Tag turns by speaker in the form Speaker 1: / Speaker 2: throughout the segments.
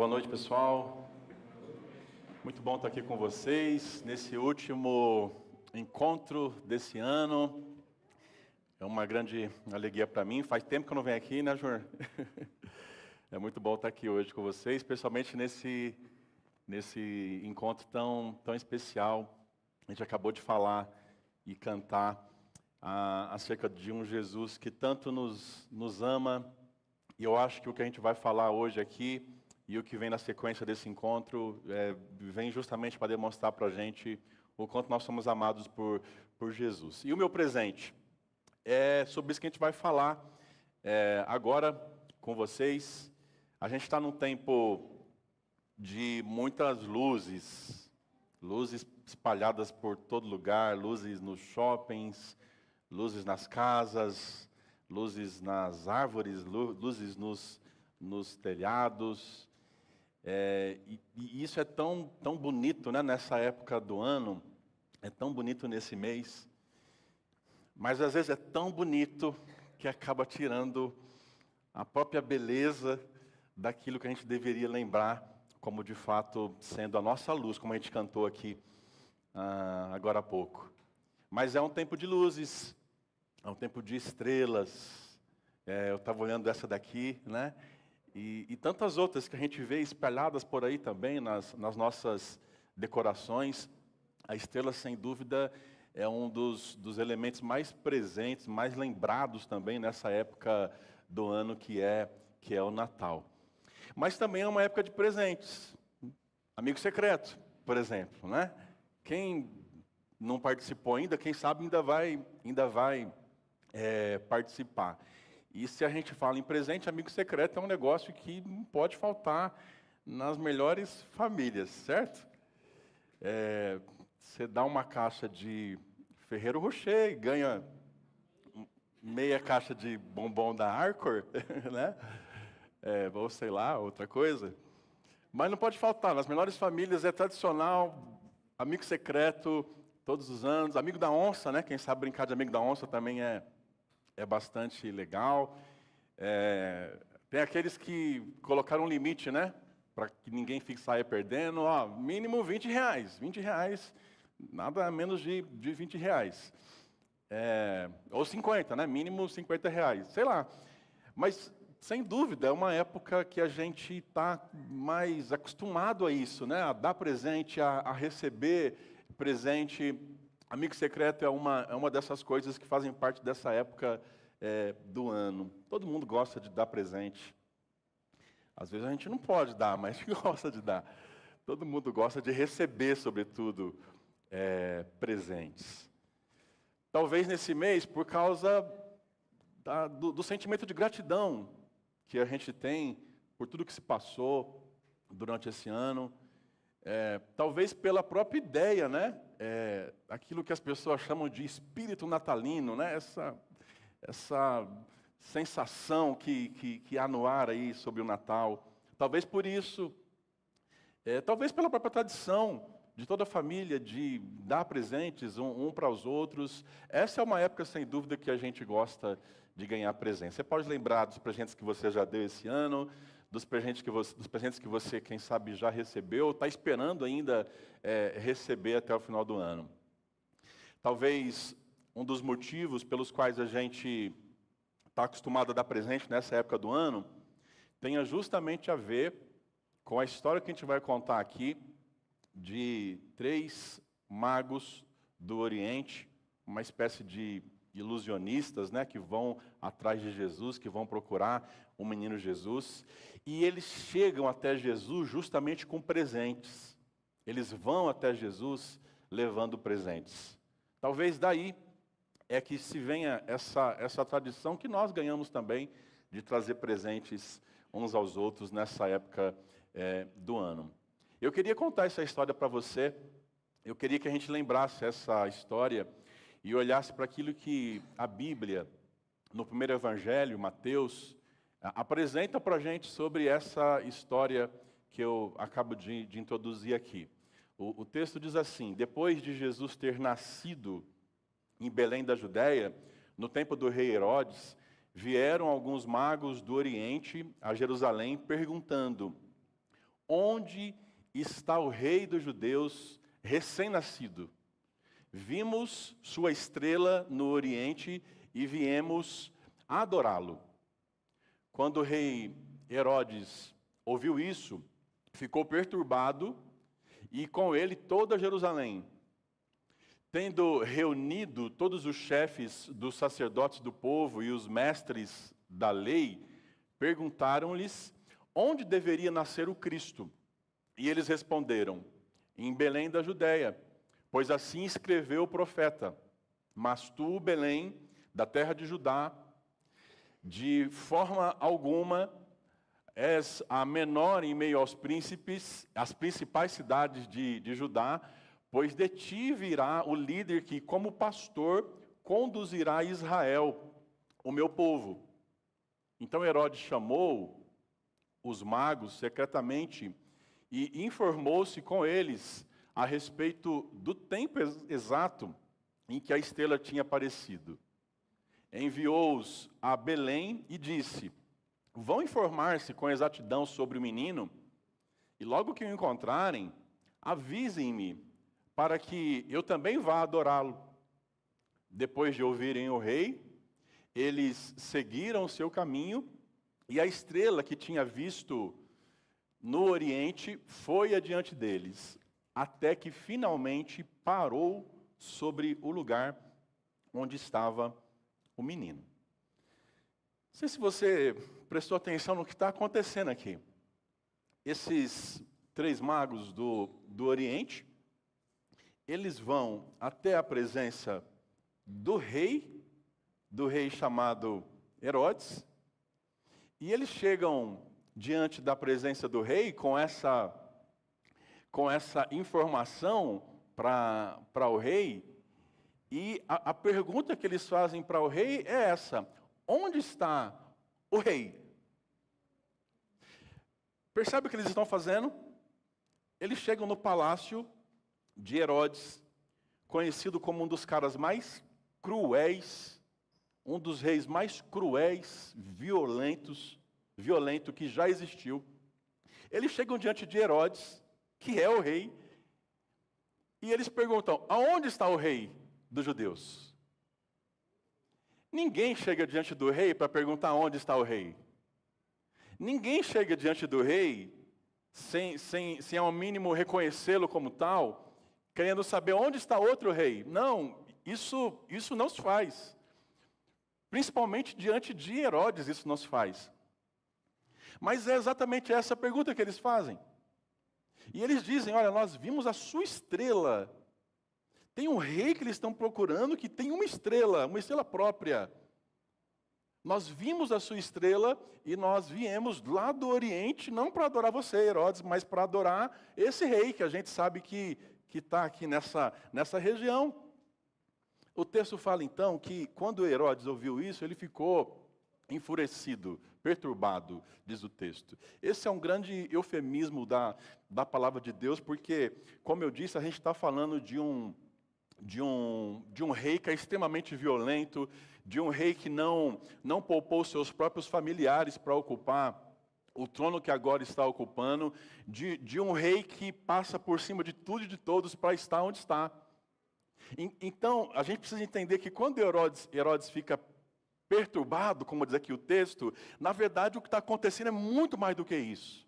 Speaker 1: Boa noite, pessoal. Muito bom estar aqui com vocês nesse último encontro desse ano. É uma grande alegria para mim. Faz tempo que eu não venho aqui, né, Júnior? É muito bom estar aqui hoje com vocês, especialmente nesse encontro tão especial. A gente acabou de falar e cantar acerca de um Jesus que tanto nos ama. E eu acho que o que a gente vai falar hoje aqui e o que vem na sequência desse encontro vem justamente para demonstrar para a gente o quanto nós somos amados por Jesus. E o meu presente é sobre isso que a gente vai falar agora com vocês. A gente está num tempo de muitas luzes espalhadas por todo lugar, luzes nos shoppings, luzes nas casas, luzes nas árvores, luzes nos telhados. E isso é tão bonito, né, nessa época do ano, é tão bonito nesse mês, mas às vezes é tão bonito que acaba tirando a própria beleza daquilo que a gente deveria lembrar como de fato sendo a nossa luz, como a gente cantou aqui agora há pouco. Mas é um tempo de luzes, é um tempo de estrelas. Eu estava olhando essa daqui, né? E tantas outras que a gente vê espalhadas por aí também nas nossas decorações. A estrela, sem dúvida, é um dos elementos mais presentes, mais lembrados também nessa época do ano que é o Natal. Mas também é uma época de presentes. Amigo secreto, por exemplo, né? Quem não participou ainda, quem sabe ainda vai participar. E se a gente fala em presente, amigo secreto é um negócio que não pode faltar nas melhores famílias, certo? Você dá uma caixa de Ferrero Rocher e ganha meia caixa de bombom da Arcor, né? Ou sei lá, outra coisa. Mas não pode faltar, nas melhores famílias é tradicional, amigo secreto todos os anos, amigo da onça, né? Quem sabe brincar de amigo da onça também é bastante legal. Tem aqueles que colocaram um limite, né? Para que ninguém saia perdendo. Mínimo R$20. R$20, nada menos de R$20. Ou 50, né? Mínimo R$50. Sei lá. Mas, sem dúvida, é uma época que a gente está mais acostumado a isso, né? A dar presente, a receber presente. Amigo secreto é uma dessas coisas que fazem parte dessa época do ano. Todo mundo gosta de dar presente. Às vezes a gente não pode dar, mas a gente gosta de dar. Todo mundo gosta de receber, sobretudo, presentes. Talvez nesse mês, por causa do sentimento de gratidão que a gente tem por tudo que se passou durante esse ano. Talvez pela própria ideia, né? Aquilo que as pessoas chamam de espírito natalino, né? Essa sensação que há no ar aí sobre o Natal. Talvez por isso, talvez pela própria tradição de toda a família de dar presentes um para os outros. Essa é uma época, sem dúvida, que a gente gosta de ganhar presentes. Você pode lembrar dos presentes que você já deu esse ano, dos presentes que você, quem sabe, já recebeu, está esperando ainda receber até o final do ano. Talvez um dos motivos pelos quais a gente está acostumado a dar presente nessa época do ano tenha justamente a ver com a história que a gente vai contar aqui de 3 magos do Oriente, uma espécie de ilusionistas, né, que vão atrás de Jesus, que vão procurar o menino Jesus, e eles chegam até Jesus justamente com presentes. Eles vão até Jesus levando presentes. Talvez daí é que se venha essa tradição que nós ganhamos também de trazer presentes uns aos outros nessa época do ano. Eu queria contar essa história para você. Eu queria que a gente lembrasse essa história e olhasse para aquilo que a Bíblia, no primeiro evangelho, Mateus, apresenta para a gente sobre essa história que eu acabo de introduzir aqui. O texto diz assim: depois de Jesus ter nascido em Belém da Judéia, no tempo do rei Herodes, vieram alguns magos do Oriente a Jerusalém perguntando: onde está o rei dos judeus recém-nascido? Vimos sua estrela no Oriente e viemos adorá-lo. Quando o rei Herodes ouviu isso, ficou perturbado e com ele toda Jerusalém. Tendo reunido todos os chefes dos sacerdotes do povo e os mestres da lei, perguntaram-lhes onde deveria nascer o Cristo. E eles responderam: em Belém da Judéia, pois assim escreveu o profeta. Mas tu, Belém, da terra de Judá, de forma alguma és a menor em meio aos príncipes, as principais cidades de Judá, pois de ti virá o líder que, como pastor, conduzirá Israel, o meu povo. Então Herodes chamou os magos secretamente e informou-se com eles a respeito do tempo exato em que a estrela tinha aparecido. Enviou-os a Belém e disse: vão informar-se com exatidão sobre o menino, e logo que o encontrarem, avisem-me, para que eu também vá adorá-lo. Depois de ouvirem o rei, eles seguiram o seu caminho, e a estrela que tinha visto no Oriente foi adiante deles, até que finalmente parou sobre o lugar onde estava o menino. Não sei se você prestou atenção no que está acontecendo aqui. Esses 3 magos do Oriente, eles vão até a presença do rei chamado Herodes, e eles chegam diante da presença do rei com essa informação para o rei, e a pergunta que eles fazem para o rei é essa: onde está o rei? Percebe o que eles estão fazendo? Eles chegam no palácio de Herodes, conhecido como um dos caras mais cruéis, um dos reis mais cruéis, violento que já existiu. Eles chegam diante de Herodes, que é o rei, e eles perguntam: aonde está o rei dos judeus? Ninguém chega diante do rei para perguntar onde está o rei. Ninguém chega diante do rei sem ao mínimo reconhecê-lo como tal, querendo saber onde está outro rei. Não, isso não se faz. Principalmente diante de Herodes, isso não se faz. Mas é exatamente essa pergunta que eles fazem. E eles dizem: olha, nós vimos a sua estrela. Tem um rei que eles estão procurando que tem uma estrela própria. Nós vimos a sua estrela e nós viemos lá do Oriente, não para adorar você, Herodes, mas para adorar esse rei que a gente sabe que está aqui nessa região. O texto fala então que quando Herodes ouviu isso, ele ficou enfurecido, perturbado, diz o texto. Esse é um grande eufemismo da palavra de Deus, porque, como eu disse, a gente está falando de um rei que é extremamente violento, de um rei que não poupou seus próprios familiares para ocupar o trono que agora está ocupando, de um rei que passa por cima de tudo e de todos para estar onde está. Então, a gente precisa entender que quando Herodes fica perturbado, como diz aqui o texto, na verdade o que está acontecendo é muito mais do que isso.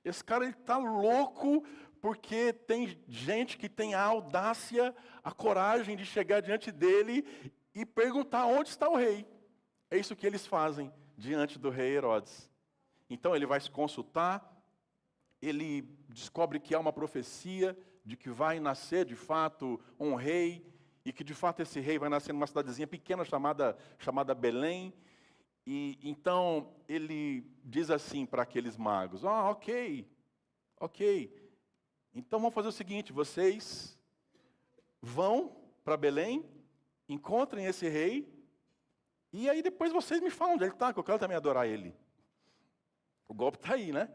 Speaker 1: Esse cara está louco porque tem gente que tem a audácia, a coragem de chegar diante dele e perguntar onde está o rei. É isso que eles fazem diante do rei Herodes. Então ele vai se consultar, ele descobre que há uma profecia de que vai nascer de fato um rei, e que de fato esse rei vai nascer numa cidadezinha pequena chamada Belém. E então ele diz assim para aqueles magos: ok. Então vamos fazer o seguinte: vocês vão para Belém, encontrem esse rei, e aí depois vocês me falam onde ele está, que eu quero também adorar ele. O golpe está aí, né?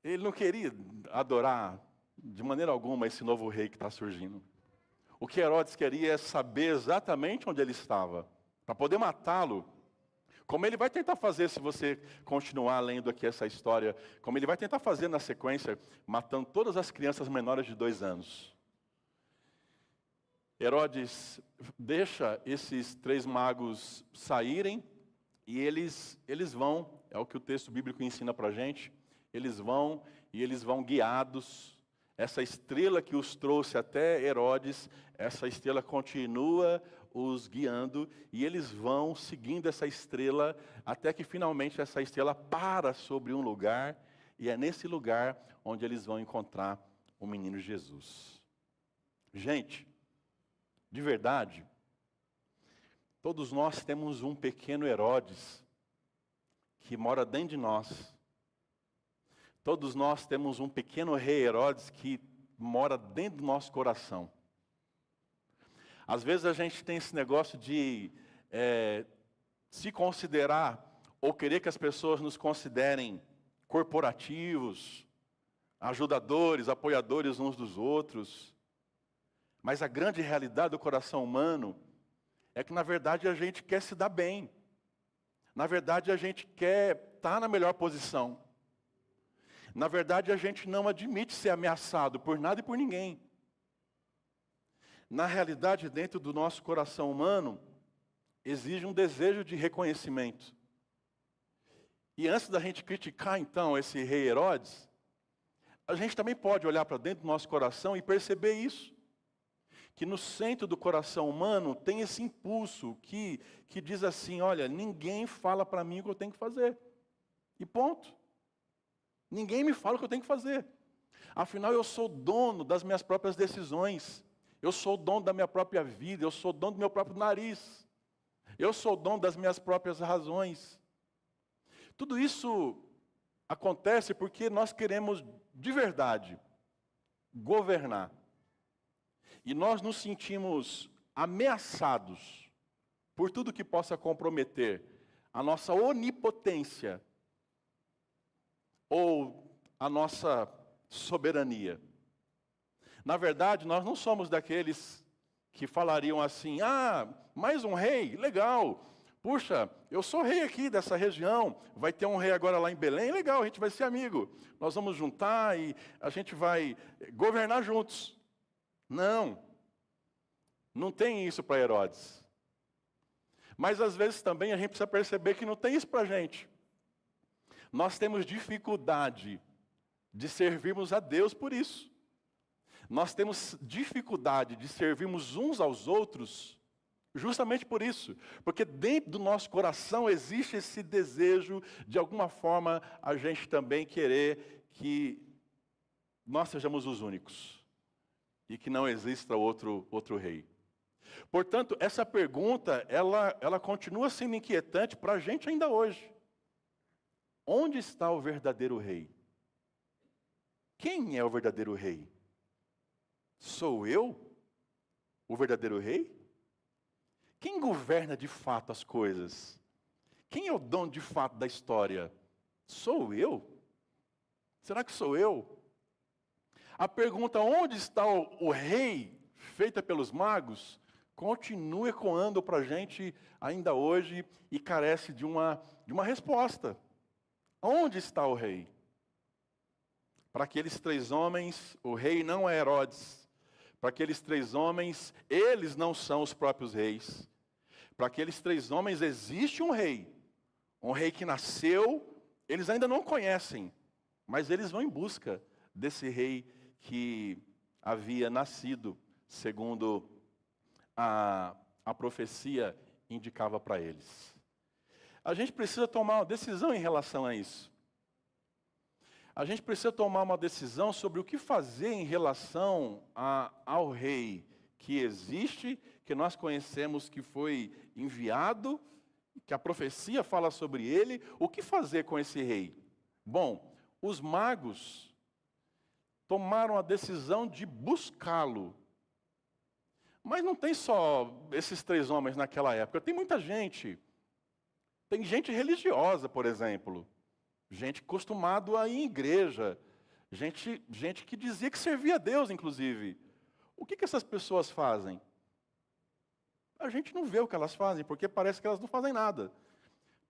Speaker 1: Ele não queria adorar de maneira alguma esse novo rei que está surgindo. O que Herodes queria é saber exatamente onde ele estava, para poder matá-lo. Como ele vai tentar fazer, se você continuar lendo aqui essa história, como ele vai tentar fazer na sequência, matando todas as crianças menores de 2 anos. Herodes deixa esses 3 magos saírem e eles vão, é o que o texto bíblico ensina para a gente, eles vão guiados. Essa estrela que os trouxe até Herodes, essa estrela continua os guiando e eles vão seguindo essa estrela até que finalmente essa estrela para sobre um lugar e é nesse lugar onde eles vão encontrar o menino Jesus. Gente, de verdade, todos nós temos um pequeno Herodes que mora dentro de nós. Todos nós temos um pequeno rei Herodes que mora dentro do nosso coração. Às vezes a gente tem esse negócio de se considerar, ou querer que as pessoas nos considerem corporativos, ajudadores, apoiadores uns dos outros. Mas a grande realidade do coração humano é que, na verdade, a gente quer se dar bem. Na verdade, a gente quer estar na melhor posição. Na verdade, a gente não admite ser ameaçado por nada e por ninguém. Na realidade, dentro do nosso coração humano, exige um desejo de reconhecimento. E antes da gente criticar, então, esse rei Herodes, a gente também pode olhar para dentro do nosso coração e perceber isso. Que no centro do coração humano tem esse impulso que diz assim, olha, ninguém fala para mim o que eu tenho que fazer. E ponto. Ninguém me fala o que eu tenho que fazer. Afinal, eu sou dono das minhas próprias decisões. Eu sou dono da minha própria vida. Eu sou dono do meu próprio nariz. Eu sou dono das minhas próprias razões. Tudo isso acontece porque nós queremos, de verdade, governar. E nós nos sentimos ameaçados por tudo que possa comprometer a nossa onipotência ou a nossa soberania. Na verdade, nós não somos daqueles que falariam assim, mais um rei, legal. Puxa, eu sou rei aqui dessa região, vai ter um rei agora lá em Belém, legal, a gente vai ser amigo. Nós vamos juntar e a gente vai governar juntos. Não tem isso para Herodes. Mas às vezes também a gente precisa perceber que não tem isso para a gente. Nós temos dificuldade de servirmos a Deus por isso. Nós temos dificuldade de servirmos uns aos outros justamente por isso. Porque dentro do nosso coração existe esse desejo, de alguma forma, a gente também querer que nós sejamos os únicos. E que não exista outro rei. Portanto, essa pergunta, ela continua sendo inquietante para a gente ainda hoje. Onde está o verdadeiro rei? Quem é o verdadeiro rei? Sou eu o verdadeiro rei? Quem governa de fato as coisas? Quem é o dono de fato da história? Sou eu? Será que sou eu? A pergunta, onde está o rei, feita pelos magos, continua ecoando para a gente ainda hoje e carece de uma resposta. Onde está o rei? Para aqueles 3 homens, o rei não é Herodes. Para aqueles 3 homens, eles não são os próprios reis. Para aqueles 3 homens existe um rei que nasceu, eles ainda não conhecem, mas eles vão em busca desse rei que havia nascido, segundo a profecia indicava para eles. A gente precisa tomar uma decisão em relação a isso. A gente precisa tomar uma decisão sobre o que fazer em relação ao rei que existe, que nós conhecemos, que foi enviado, que a profecia fala sobre ele. O que fazer com esse rei? Bom, os magos tomaram a decisão de buscá-lo. Mas não tem só esses 3 homens naquela época, tem muita gente. Tem gente religiosa, por exemplo. Gente acostumada a ir em igreja. Gente que dizia que servia a Deus, inclusive. O que essas pessoas fazem? A gente não vê o que elas fazem, porque parece que elas não fazem nada.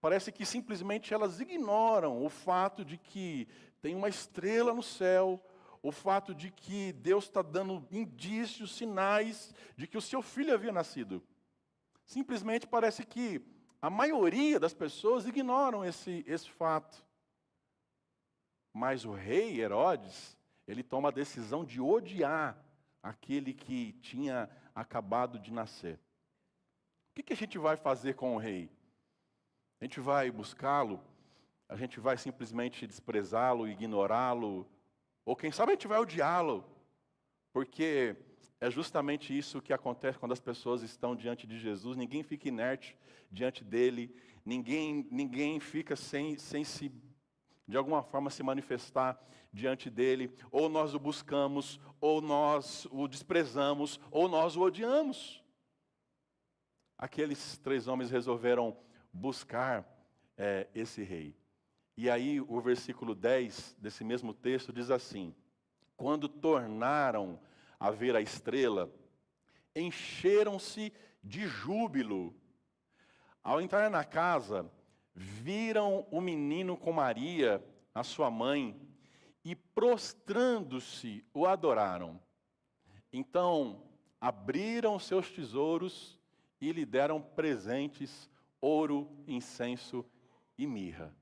Speaker 1: Parece que simplesmente elas ignoram o fato de que tem uma estrela no céu, o fato de que Deus está dando indícios, sinais de que o seu filho havia nascido. Simplesmente parece que a maioria das pessoas ignoram esse fato. Mas o rei Herodes, ele toma a decisão de odiar aquele que tinha acabado de nascer. O que a gente vai fazer com o rei? A gente vai buscá-lo? A gente vai simplesmente desprezá-lo, ignorá-lo? Ou quem sabe a gente vai odiá-lo? Porque é justamente isso que acontece quando as pessoas estão diante de Jesus. Ninguém fica inerte diante dele. Ninguém fica sem se, de alguma forma, se manifestar diante dele. Ou nós o buscamos, ou nós o desprezamos, ou nós o odiamos. Aqueles 3 homens resolveram buscar esse rei. E aí o versículo 10 desse mesmo texto diz assim: quando tornaram a ver a estrela, encheram-se de júbilo. Ao entrar na casa, viram o menino com Maria, a sua mãe, e prostrando-se o adoraram. Então abriram seus tesouros e lhe deram presentes, ouro, incenso e mirra.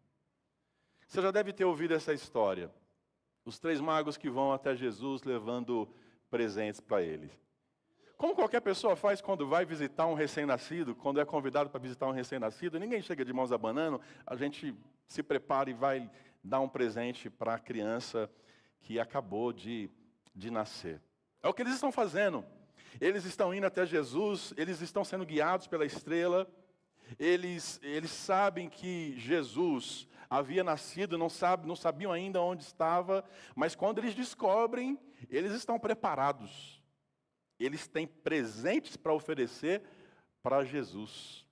Speaker 1: Você já deve ter ouvido essa história. Os 3 magos que vão até Jesus levando presentes para ele. Como qualquer pessoa faz quando vai visitar um recém-nascido, quando é convidado para visitar um recém-nascido, ninguém chega de mãos abanando, a gente se prepara e vai dar um presente para a criança que acabou de nascer. É o que eles estão fazendo. Eles estão indo até Jesus, eles estão sendo guiados pela estrela, eles sabem que Jesus havia nascido, não sabiam ainda onde estava, mas quando eles descobrem, eles estão preparados. Eles têm presentes para oferecer para Jesus.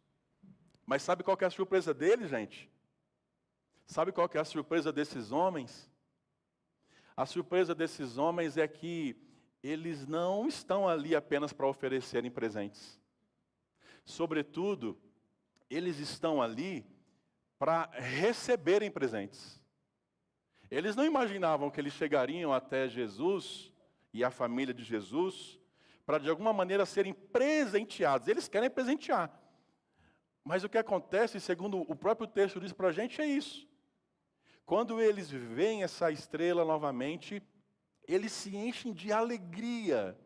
Speaker 1: Mas sabe qual que é a surpresa deles, gente? Sabe qual que é a surpresa desses homens? A surpresa desses homens é que eles não estão ali apenas para oferecerem presentes. Sobretudo, eles estão ali para receberem presentes. Eles não imaginavam que eles chegariam até Jesus e a família de Jesus para de alguma maneira serem presenteados. Eles querem presentear. Mas o que acontece, segundo o próprio texto diz para a gente, é isso. Quando eles veem essa estrela novamente, eles se enchem de alegria.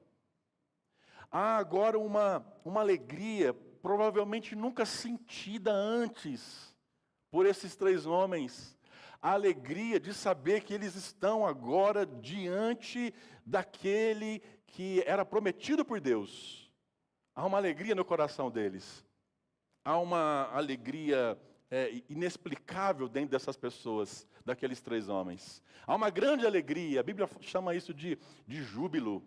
Speaker 1: Há agora uma alegria provavelmente nunca sentida antes por esses 3 homens. A alegria de saber que eles estão agora diante daquele que era prometido por Deus. Há uma alegria no coração deles. Há uma alegria inexplicável dentro dessas pessoas, daqueles 3 homens. Há uma grande alegria, a Bíblia chama isso de júbilo.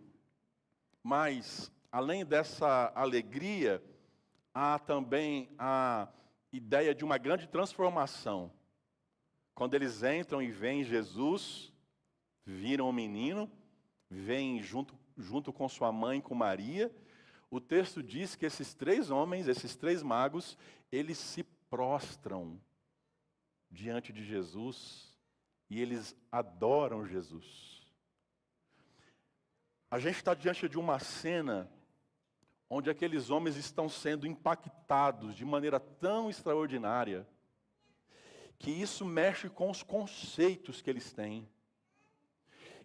Speaker 1: Mas, além dessa alegria, há também a ideia de uma grande transformação. Quando eles entram e veem Jesus, viram o menino, vêm junto com sua mãe, com Maria, o texto diz que esses 3 homens, esses 3 magos, eles se prostram diante de Jesus e eles adoram Jesus. A gente está diante de uma cena onde aqueles homens estão sendo impactados de maneira tão extraordinária, que isso mexe com os conceitos que eles têm.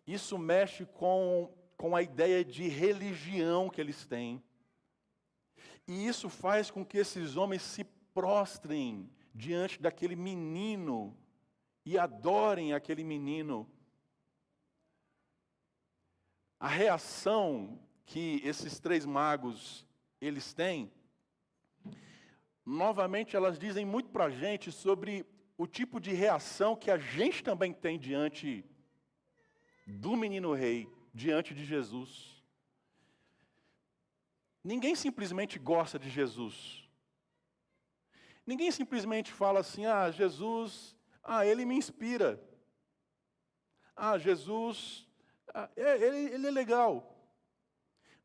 Speaker 1: Isso mexe com a ideia de religião que eles têm. E isso faz com que esses homens se prostrem diante daquele menino e adorem aquele menino. A reação que esses 3 magos eles têm, novamente elas dizem muito para a gente sobre o tipo de reação que a gente também tem diante do menino rei, diante de Jesus. Ninguém simplesmente gosta de Jesus. Ninguém simplesmente fala assim, Jesus, ele me inspira. Jesus, ele é legal.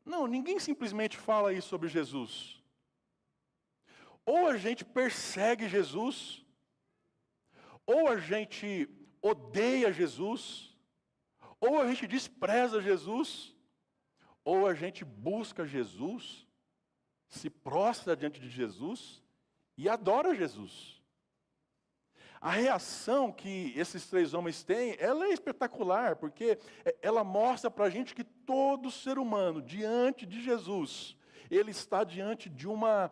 Speaker 1: Não, ninguém simplesmente fala isso sobre Jesus. Ou a gente persegue Jesus, Ou a gente odeia Jesus, ou a gente despreza Jesus, ou a gente busca Jesus, se prostra diante de Jesus e adora Jesus. A reação que esses três homens têm, ela é espetacular, porque ela mostra para a gente que todo ser humano, diante de Jesus, ele está diante de uma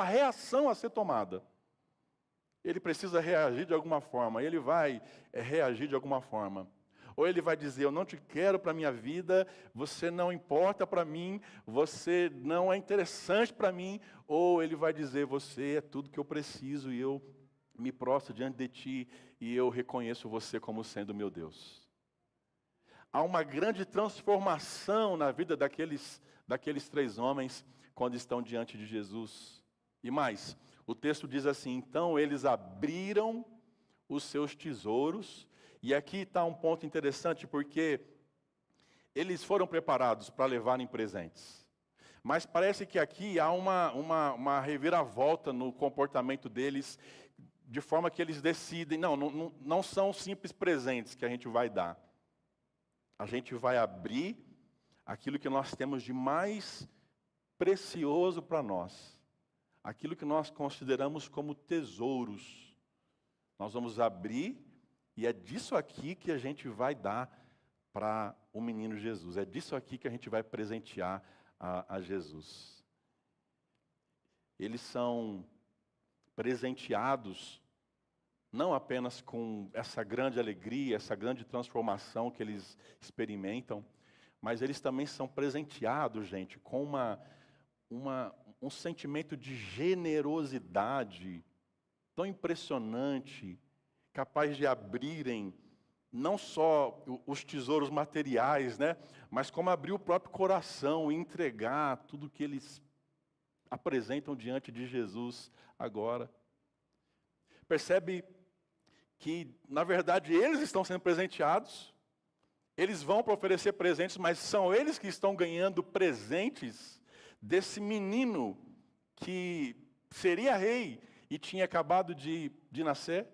Speaker 1: reação a ser tomada. Ele precisa reagir de alguma forma, ele vai reagir de alguma forma. Ou ele vai dizer, eu não te quero para a minha vida, você não importa para mim, você não é interessante para mim. Ou ele vai dizer, você é tudo que eu preciso e eu me prostro diante de ti e eu reconheço você como sendo meu Deus. Há uma grande transformação na vida daqueles três homens quando estão diante de Jesus. E mais, o texto diz assim, então eles abriram os seus tesouros. E aqui está um ponto interessante, porque eles foram preparados para levarem presentes. Mas parece que aqui há uma reviravolta no comportamento deles, de forma que eles decidem, não são simples presentes que a gente vai dar. A gente vai abrir aquilo que nós temos de mais precioso para nós. Aquilo que nós consideramos como tesouros. Nós vamos abrir e é disso aqui que a gente vai dar para o menino Jesus. É disso aqui que a gente vai presentear a Jesus. Eles são presenteados não apenas com essa grande alegria, essa grande transformação que eles experimentam, mas eles também são presenteados, gente, com um sentimento de generosidade tão impressionante, capaz de abrirem não só os tesouros materiais, né, mas como abrir o próprio coração e entregar tudo que eles apresentam diante de Jesus agora. Percebe que, na verdade, eles estão sendo presenteados, eles vão para oferecer presentes, mas são eles que estão ganhando presentes desse menino que seria rei e tinha acabado de nascer.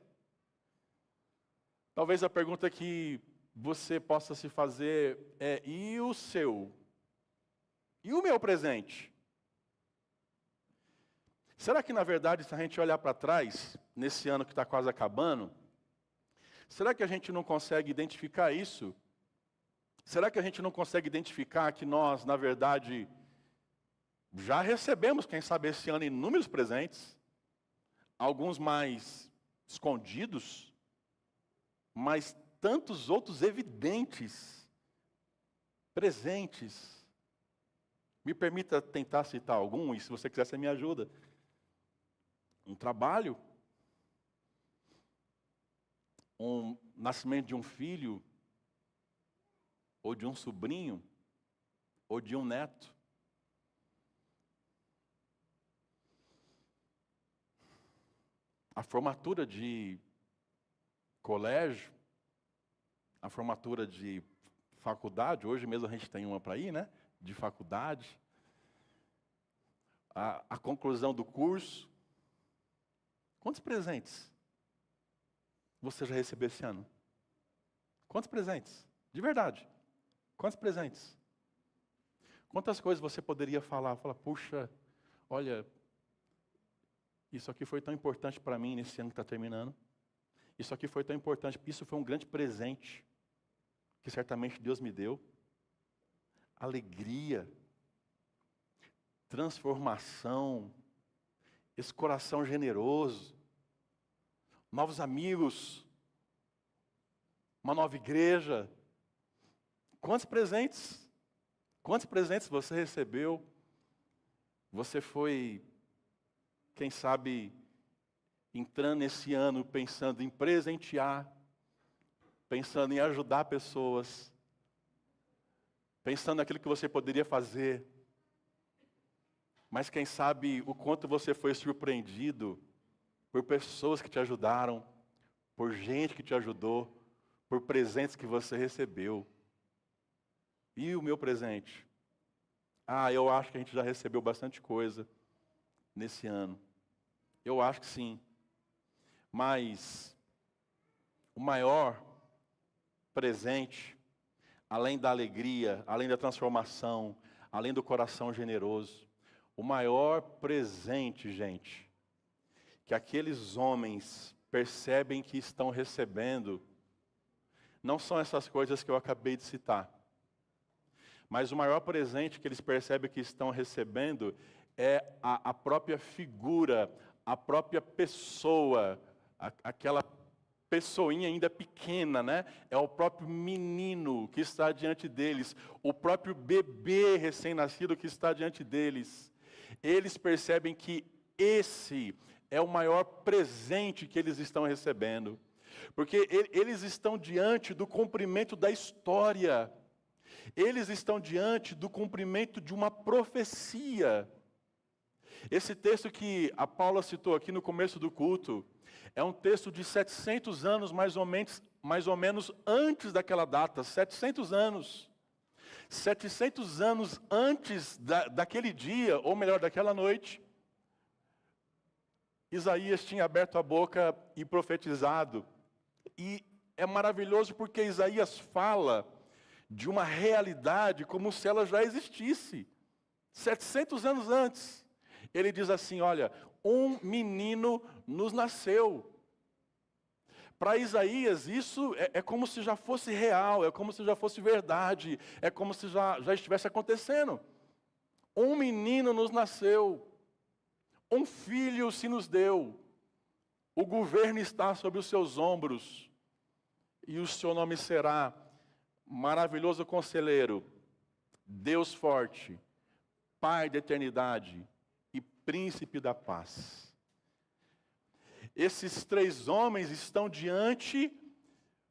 Speaker 1: Talvez a pergunta que você possa se fazer é, e o seu? E o meu presente? Será que, na verdade, se a gente olhar para trás, nesse ano que está quase acabando, será que a gente não consegue identificar isso? Será que a gente não consegue identificar que nós, na verdade, já recebemos, quem sabe, esse ano, inúmeros presentes, alguns mais escondidos, mas tantos outros evidentes, presentes. Me permita tentar citar algum, e se você quiser, você me ajuda. Um trabalho, um nascimento de um filho, ou de um sobrinho, ou de um neto. A formatura de colégio, a formatura de faculdade, hoje mesmo a gente tem uma para ir, né? De faculdade. A conclusão do curso. Quantos presentes você já recebeu esse ano? Quantos presentes? De verdade. Quantos presentes? Quantas coisas você poderia falar? Falar, puxa, olha, isso aqui foi tão importante para mim nesse ano que está terminando. Isso aqui foi tão importante, porque isso foi um grande presente que certamente Deus me deu. Alegria, transformação, esse coração generoso, novos amigos, uma nova igreja. Quantos presentes? Quantos presentes você recebeu? Você foi, quem sabe, entrando nesse ano pensando em presentear, pensando em ajudar pessoas, pensando naquilo que você poderia fazer. Mas quem sabe o quanto você foi surpreendido por pessoas que te ajudaram, por gente que te ajudou, por presentes que você recebeu. E o meu presente? Eu acho que a gente já recebeu bastante coisa nesse ano. Eu acho que sim. Mas o maior presente, além da alegria, além da transformação, além do coração generoso, o maior presente, gente, que aqueles homens percebem que estão recebendo, não são essas coisas que eu acabei de citar. Mas o maior presente que eles percebem que estão recebendo é a própria figura, a própria pessoa, aquela pessoinha ainda pequena, né? É o próprio menino que está diante deles, o próprio bebê recém-nascido que está diante deles. Eles percebem que esse é o maior presente que eles estão recebendo. Porque eles estão diante do cumprimento da história. Eles estão diante do cumprimento de uma profecia. Esse texto que a Paula citou aqui no começo do culto, é um texto de 700 anos, mais ou menos antes daquela data, 700 anos. 700 anos antes daquele dia, ou melhor, daquela noite, Isaías tinha aberto a boca e profetizado. E é maravilhoso porque Isaías fala de uma realidade como se ela já existisse. 700 anos antes. Ele diz assim, olha, um menino nos nasceu. Para Isaías, isso é como se já fosse real, é como se já fosse verdade, é como se já estivesse acontecendo. Um menino nos nasceu, um filho se nos deu, o governo está sobre os seus ombros, e o seu nome será Maravilhoso Conselheiro, Deus Forte, Pai da Eternidade e Príncipe da Paz. Esses três homens estão diante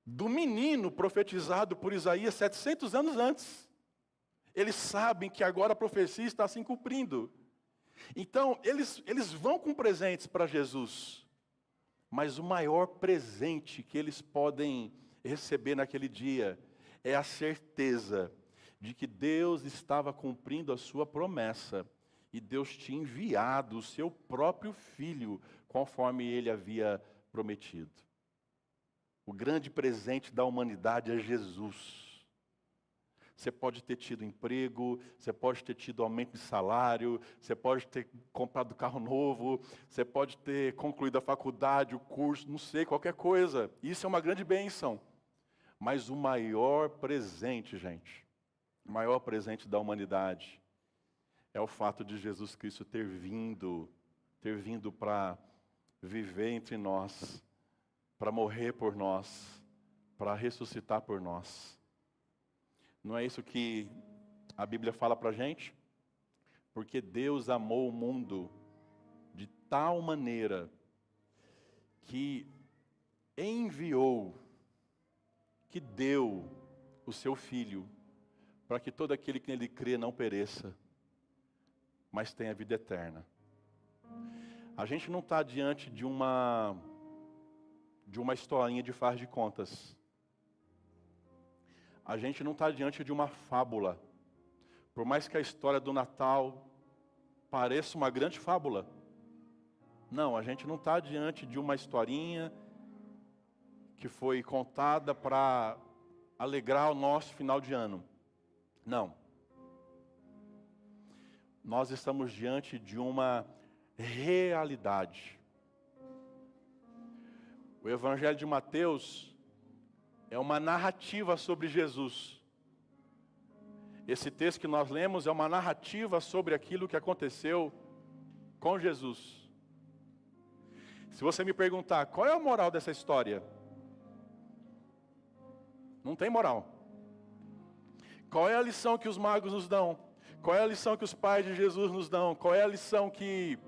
Speaker 1: do menino profetizado por Isaías 700 anos antes. Eles sabem que agora a profecia está se cumprindo. Então, eles vão com presentes para Jesus. Mas o maior presente que eles podem receber naquele dia é a certeza de que Deus estava cumprindo a sua promessa. E Deus tinha enviado o seu próprio Filho, conforme Ele havia prometido. O grande presente da humanidade é Jesus. Você pode ter tido emprego, você pode ter tido aumento de salário, você pode ter comprado carro novo, você pode ter concluído a faculdade, o curso, não sei, qualquer coisa. Isso é uma grande bênção. Mas o maior presente, gente, o maior presente da humanidade é o fato de Jesus Cristo ter vindo para viver entre nós, para morrer por nós, para ressuscitar por nós. Não é isso que a Bíblia fala para a gente? Porque Deus amou o mundo de tal maneira que enviou, que deu o seu Filho, para que todo aquele que nele crê não pereça, mas tenha vida eterna. A gente não está diante de uma historinha de faz de contas. A gente não está diante de uma fábula. Por mais que a história do Natal pareça uma grande fábula. Não, a gente não está diante de uma historinha que foi contada para alegrar o nosso final de ano. Não. Nós estamos diante de uma realidade. O Evangelho de Mateus é uma narrativa sobre Jesus. Esse texto que nós lemos é uma narrativa sobre aquilo que aconteceu com Jesus. Se você me perguntar, qual é a moral dessa história? Não tem moral. Qual é a lição que os magos nos dão? Qual é a lição que os pais de Jesus nos dão? Qual é a lição que...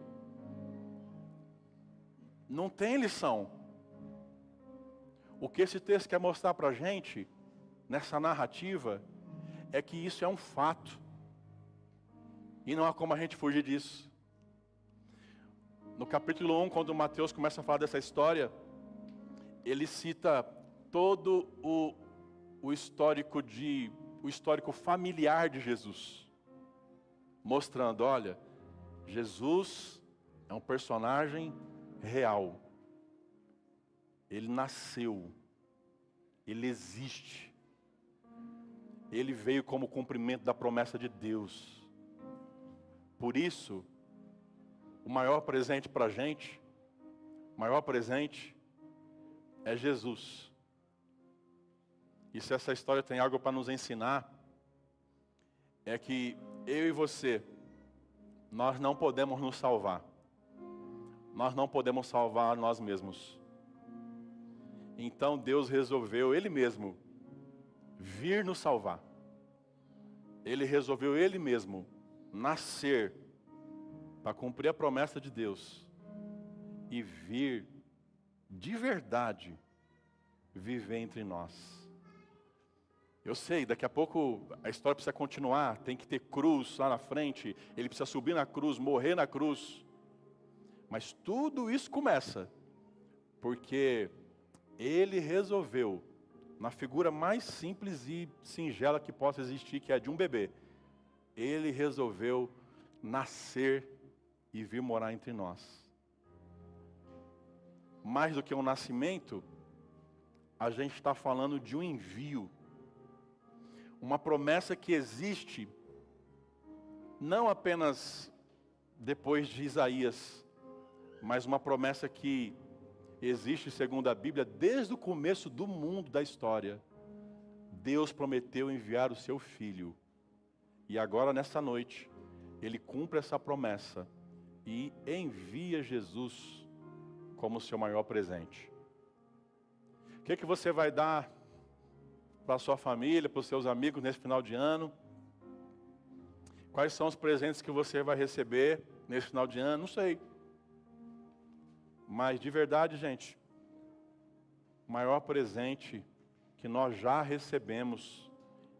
Speaker 1: Não tem lição. O que esse texto quer mostrar para a gente, nessa narrativa, é que isso é um fato. E não há como a gente fugir disso. No capítulo 1, quando Mateus começa a falar dessa história, ele cita todo o histórico familiar de Jesus. Mostrando, olha, Jesus é um personagem real. Ele nasceu, Ele existe, Ele veio como cumprimento da promessa de Deus. Por isso, o maior presente para a gente, o maior presente é Jesus. E se essa história tem algo para nos ensinar, é que eu e você, nós não podemos nos salvar. Nós não podemos salvar nós mesmos. Então Deus resolveu Ele mesmo vir nos salvar. Ele resolveu Ele mesmo nascer para cumprir a promessa de Deus e vir de verdade viver entre nós. Eu sei, daqui a pouco a história precisa continuar, tem que ter cruz lá na frente, ele precisa subir na cruz, morrer na cruz. Mas tudo isso começa porque ele resolveu, na figura mais simples e singela que possa existir, que é a de um bebê, ele resolveu nascer e vir morar entre nós. Mais do que um nascimento, a gente está falando de um envio. Uma promessa que existe, não apenas depois de Isaías, mas uma promessa que existe, segundo a Bíblia, desde o começo do mundo, da história. Deus prometeu enviar o seu Filho. E agora, nessa noite, Ele cumpre essa promessa e envia Jesus como seu maior presente. O que você vai dar para a sua família, para os seus amigos nesse final de ano? Quais são os presentes que você vai receber nesse final de ano? Não sei. Mas de verdade, gente, o maior presente que nós já recebemos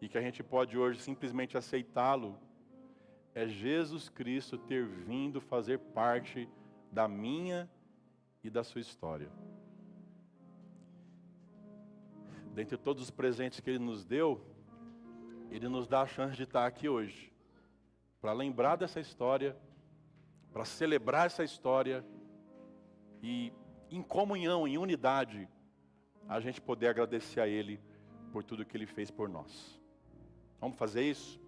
Speaker 1: e que a gente pode hoje simplesmente aceitá-lo é Jesus Cristo ter vindo fazer parte da minha e da sua história. Dentre todos os presentes que Ele nos deu, Ele nos dá a chance de estar aqui hoje, para lembrar dessa história, para celebrar essa história e, em comunhão, em unidade, a gente poder agradecer a Ele por tudo que Ele fez por nós. Vamos fazer isso?